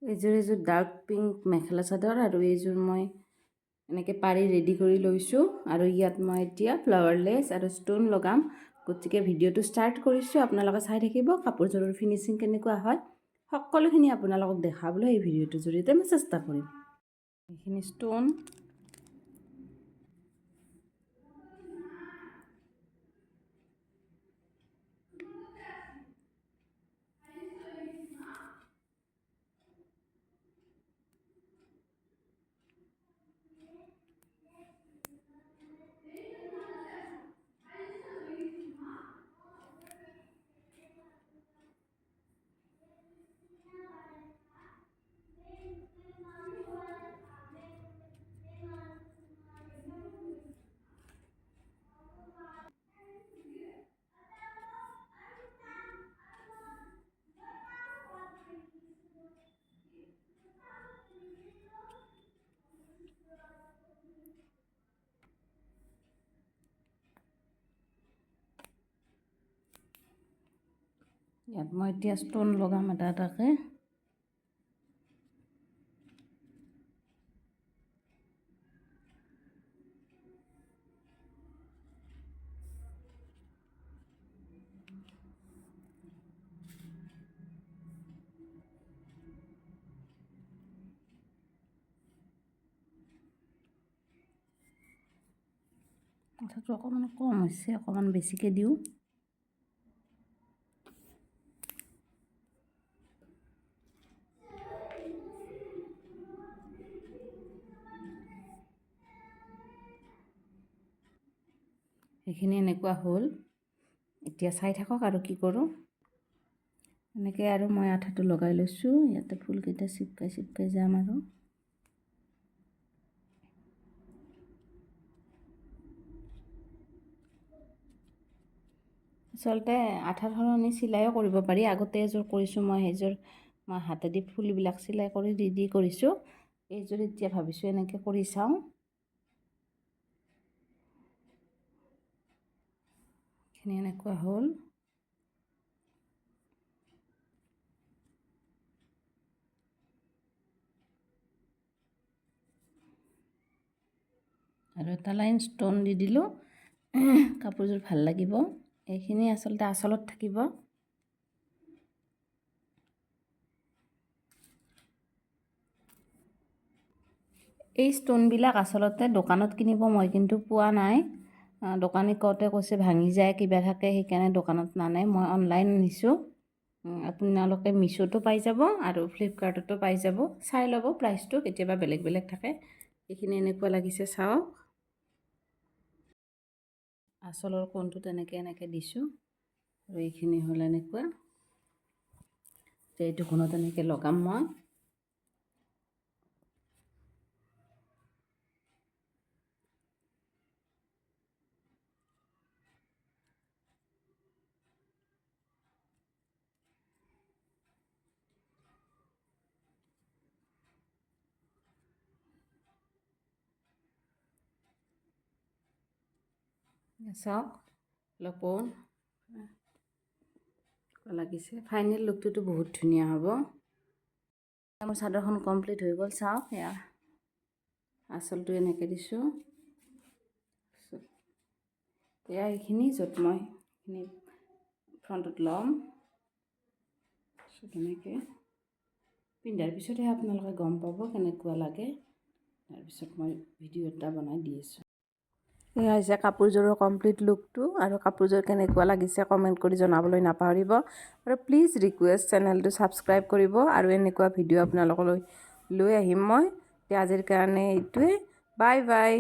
এইযোৰ dark pink mekhela chador আৰু এইযোৰ মই এনেকৈ পাৰি ৰেডি কৰি লৈছোঁ আৰু ইয়াত মই এতিয়া ফ্লাৱাৰ লেছ আৰু ষ্টোন লগাম। গতিকে ভিডিঅ'টো ষ্টাৰ্ট কৰিছোঁ, আপোনালোকে চাই থাকিব কাপোৰযোৰৰ ফিনিচিং কেনেকুৱা হয় সকলোখিনি আপোনালোকক দেখাবলৈ এই ভিডিঅ'টোৰ জৰিয়তে মই চেষ্টা কৰিম। এইখিনি ষ্টোন ইয়াত মই এতিয়া ষ্টোন লগাম এটা এটাকৈ। কথাটো অকণমান কম হৈছে, অকণমান বেছিকৈ দিওঁ। সেইখিনি এনেকুৱা হ'ল, এতিয়া চাই থাকক আৰু কি কৰোঁ। এনেকৈ আৰু মই আঠাটো লগাই লৈছোঁ, ইয়াতে ফুলকেইটা চিপকাই যাম আৰু আচলতে আঠাৰ সলনি চিলাইও কৰিব পাৰি। আগতে এযোৰ কৰিছোঁ মই, সেইযোৰ মই হাতেদি ফুলবিলাক চিলাই কৰি দি কৰিছোঁ। এইযোৰ এতিয়া ভাবিছোঁ এনেকৈ কৰি চাওঁ। এইখিনি এনেকুৱা হ'ল। আৰু এটা লাইন ষ্টোন দি দিলোঁ, কাপোৰযোৰ ভাল লাগিব। এইখিনি আচলতে আঁচলত থাকিব। এই ষ্টোনবিলাক আচলতে দোকানত কিনিব মই কিন্তু পোৱা নাই। দোকানী কওঁতে কৈছে ভাঙি যায়, কিবা থাকে, সেইকাৰণে দোকানত নানে। মই অনলাইন নিছোঁ। আপোনালোকে মিছ'তো পাই যাব আৰু ফ্লিপকাৰ্টতো পাই যাব। চাই ল'ব প্ৰাইচটো, কেতিয়াবা বেলেগ বেলেগ থাকে। এইখিনি এনেকুৱা লাগিছে চাওক। আঁচলৰ কোণটোত এনেকৈ দিছোঁ আৰু এইখিনি হ'ল এনেকুৱা। এইটো কোণত এনেকৈ লগাম মই। চাওক লপন লাগিছে। ফাইনেল লুকটোতো বহুত ধুনীয়া হ'ব। মোৰ চাদৰখন কমপ্লিট হৈ গ'ল। চাওক এয়া আঁচলটো এনেকৈ দিছোঁ। এয়া এইখিনি য'ত মই এইখিনি ফ্ৰণ্টত ল'ম। তেনেকৈ পিন্ধাৰ পিছতহে আপোনালোকে গম পাব কেনেকুৱা লাগে। তাৰপিছত মই ভিডিঅ' এটা বনাই দি আছোঁ। এয়া হৈছে কাপোৰযোৰৰ কমপ্লিট লুকটো। আৰু কাপোৰযোৰ কেনেকুৱা লাগিছে কমেণ্ট কৰি জনাবলৈ নাপাহৰিব। আৰু প্লিজ ৰিকুৱেষ্ট চেনেলটো ছাবস্ক্ৰাইব কৰিব। আৰু এনেকুৱা ভিডিঅ' আপোনালোকলৈ লৈ আহিম মই। আজিৰ কাৰণে এইটোৱে। Bye bye.